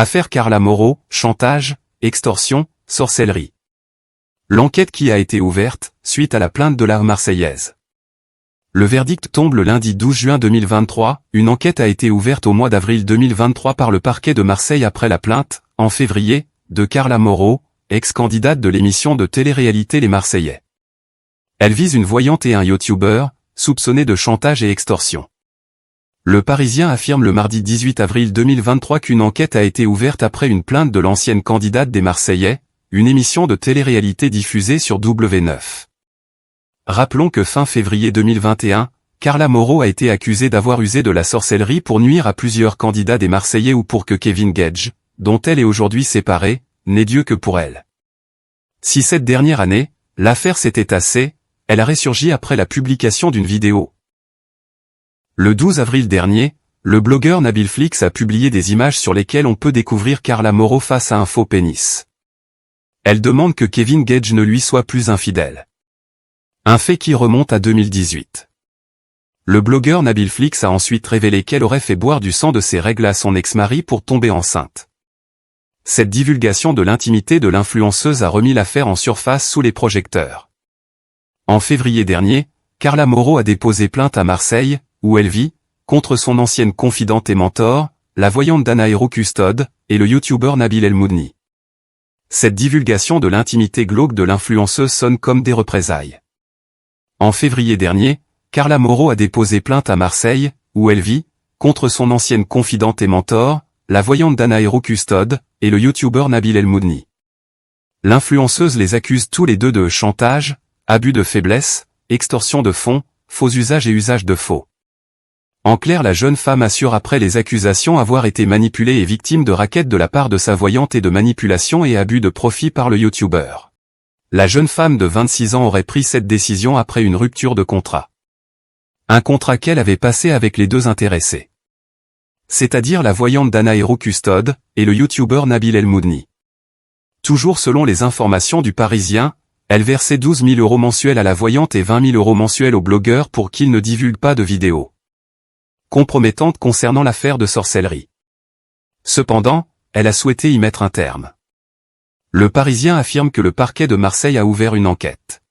Affaire Carla Moreau, chantage, extorsion, sorcellerie. L'enquête qui a été ouverte, suite à la plainte de la Marseillaise. Le verdict tombe le lundi 12 juin 2023, une enquête a été ouverte au mois d'avril 2023 par le parquet de Marseille après la plainte, en février, de Carla Moreau, ex-candidate de l'émission de télé-réalité Les Marseillais. Elle vise une voyante et un youtubeur, soupçonnés de chantage et extorsion. Le Parisien affirme le mardi 18 avril 2023 qu'une enquête a été ouverte après une plainte de l'ancienne candidate des Marseillais, une émission de télé-réalité diffusée sur W9. Rappelons que fin février 2021, Carla Moreau a été accusée d'avoir usé de la sorcellerie pour nuire à plusieurs candidats des Marseillais ou pour que Kevin Gage, dont elle est aujourd'hui séparée, n'ait Dieu que pour elle. Si cette dernière année, l'affaire s'était tassée, elle a ressurgi après la publication d'une vidéo. Le 12 avril dernier, le blogueur Nabil Flix a publié des images sur lesquelles on peut découvrir Carla Moreau face à un faux pénis. Elle demande que Kevin Gage ne lui soit plus infidèle. Un fait qui remonte à 2018. Le blogueur Nabil Flix a ensuite révélé qu'elle aurait fait boire du sang de ses règles à son ex-mari pour tomber enceinte. Cette divulgation de l'intimité de l'influenceuse a remis l'affaire en surface sous les projecteurs. En février dernier, Carla Moreau a déposé plainte à Marseille, où elle vit, contre son ancienne confidente et mentor, la voyante Danae Custode, et le youtubeur Nabil El Moudni. Cette divulgation de l'intimité glauque de l'influenceuse sonne comme des représailles. En février dernier, Carla Moreau a déposé plainte à Marseille, où elle vit, contre son ancienne confidente et mentor, la voyante Danae Custode, et le youtubeur Nabil El Moudni. L'influenceuse les accuse tous les deux de chantage, abus de faiblesse, extorsion de fonds, faux usage et usage de faux. En clair, la jeune femme assure après les accusations avoir été manipulée et victime de raquettes de la part de sa voyante et de manipulation et abus de profit par le youtubeur. La jeune femme de 26 ans aurait pris cette décision après une rupture de contrat. Un contrat qu'elle avait passé avec les deux intéressés. C'est-à-dire la voyante Danae Custode, et le youtubeur Nabil El Moudni. Toujours selon les informations du Parisien, elle versait 12 000 € mensuels à la voyante et 20 000 € mensuels au blogueur pour qu'il ne divulgue pas de vidéos compromettantes concernant l'affaire de sorcellerie. Cependant, elle a souhaité y mettre un terme. Le Parisien affirme que le parquet de Marseille a ouvert une enquête.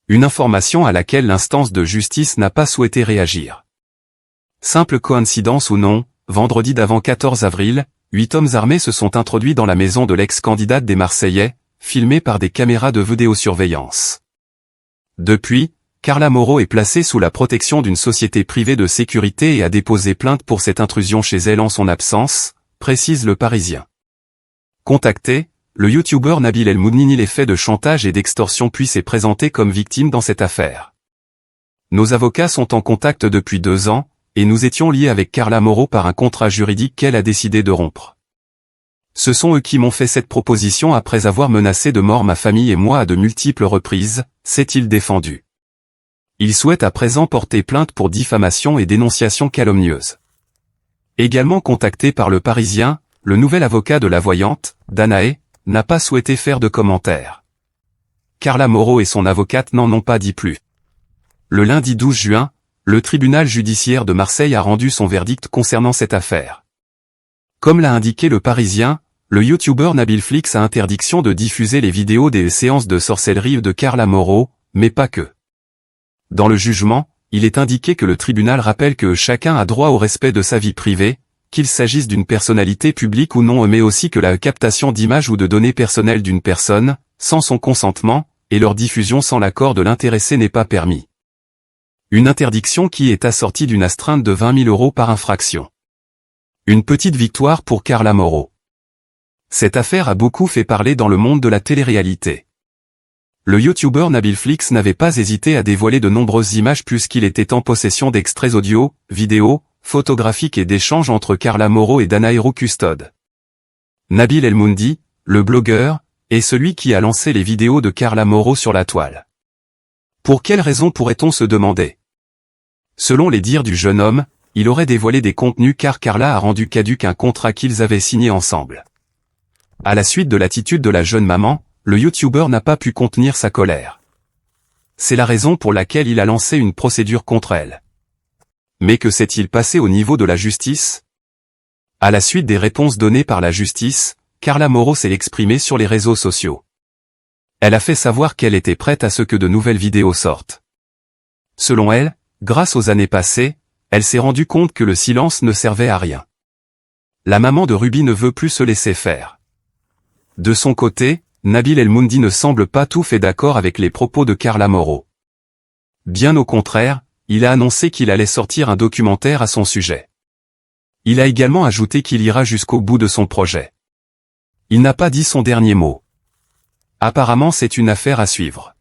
Une information à laquelle l'instance de justice n'a pas souhaité réagir. Simple coïncidence ou non, vendredi d'avant 14 avril, 8 hommes armés se sont introduits dans la maison de l'ex-candidate des Marseillais, filmés par des caméras de vidéosurveillance. Depuis, Carla Moreau est placée sous la protection d'une société privée de sécurité et a déposé plainte pour cette intrusion chez elle en son absence, précise le Parisien. Contacté, le youtubeur Nabil El Moudni nie les faits de chantage et d'extorsion puis s'est présenté comme victime dans cette affaire. Nos avocats sont en contact depuis 2 ans, et nous étions liés avec Carla Moreau par un contrat juridique qu'elle a décidé de rompre. Ce sont eux qui m'ont fait cette proposition après avoir menacé de mort ma famille et moi à de multiples reprises, s'est-il défendu. Il souhaite à présent porter plainte pour diffamation et dénonciation calomnieuse. Également contacté par le Parisien, le nouvel avocat de la voyante, Danae, n'a pas souhaité faire de commentaires. Carla Moreau et son avocate n'en ont pas dit plus. Le lundi 12 juin, le tribunal judiciaire de Marseille a rendu son verdict concernant cette affaire. Comme l'a indiqué le Parisien, le youtubeur Nabil Flix a interdiction de diffuser les vidéos des séances de sorcellerie de Carla Moreau, mais pas que. Dans le jugement, il est indiqué que le tribunal rappelle que chacun a droit au respect de sa vie privée, qu'il s'agisse d'une personnalité publique ou non, mais aussi que la captation d'images ou de données personnelles d'une personne, sans son consentement, et leur diffusion sans l'accord de l'intéressé n'est pas permis. Une interdiction qui est assortie d'une astreinte de 20 000 € par infraction. Une petite victoire pour Carla Moreau. Cette affaire a beaucoup fait parler dans le monde de la télé-réalité. Le youtubeur Nabil Flix n'avait pas hésité à dévoiler de nombreuses images puisqu'il était en possession d'extraits audio, vidéo, photographiques et d'échanges entre Carla Moreau et Danae Custode. Nabil El Moudni, le blogueur, est celui qui a lancé les vidéos de Carla Moreau sur la toile. Pour quelle raison pourrait-on se demander? Selon les dires du jeune homme, il aurait dévoilé des contenus car Carla a rendu caduc un contrat qu'ils avaient signé ensemble. À la suite de l'attitude de la jeune maman, le youtubeur n'a pas pu contenir sa colère. C'est la raison pour laquelle il a lancé une procédure contre elle. Mais que s'est-il passé au niveau de la justice? À la suite des réponses données par la justice, Carla Moreau s'est exprimée sur les réseaux sociaux. Elle a fait savoir qu'elle était prête à ce que de nouvelles vidéos sortent. Selon elle, grâce aux années passées, elle s'est rendue compte que le silence ne servait à rien. La maman de Ruby ne veut plus se laisser faire. De son côté, Nabil El Moundi ne semble pas tout fait d'accord avec les propos de Carla Moreau. Bien au contraire, il a annoncé qu'il allait sortir un documentaire à son sujet. Il a également ajouté qu'il ira jusqu'au bout de son projet. Il n'a pas dit son dernier mot. Apparemment c'est une affaire à suivre.